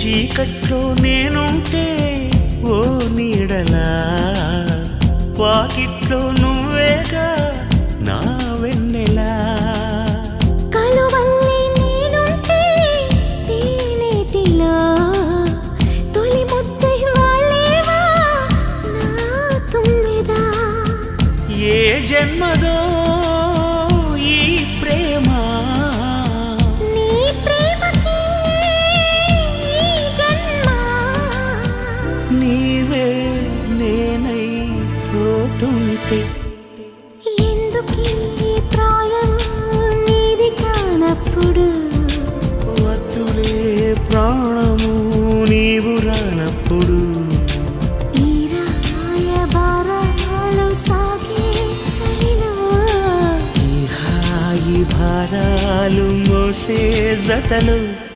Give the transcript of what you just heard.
చీకట్లో నేనుంటే ఓ నీడలా, వాకిట్లో నువ్వేగా నా వెన్నెలా. కలువల్లి నేనుంటే తేనెటిలా, తొలి ముద్దై వాలేవా నా తుమ్మెదా. ఏ జన్మదో ఈ ప్రేమ, నీ ప్రేమకి ఈ జన్మ. నీవే నేనై పోతుంటే ఎందుకీ ప్రాయం నీది కానప్పుడు, వద్దులే ప్రాణము నీవు రానప్పుడు. ఈ రాయబారాలు సాగే చలిలో, ఈ హాయి భారాలు మోసే జతలు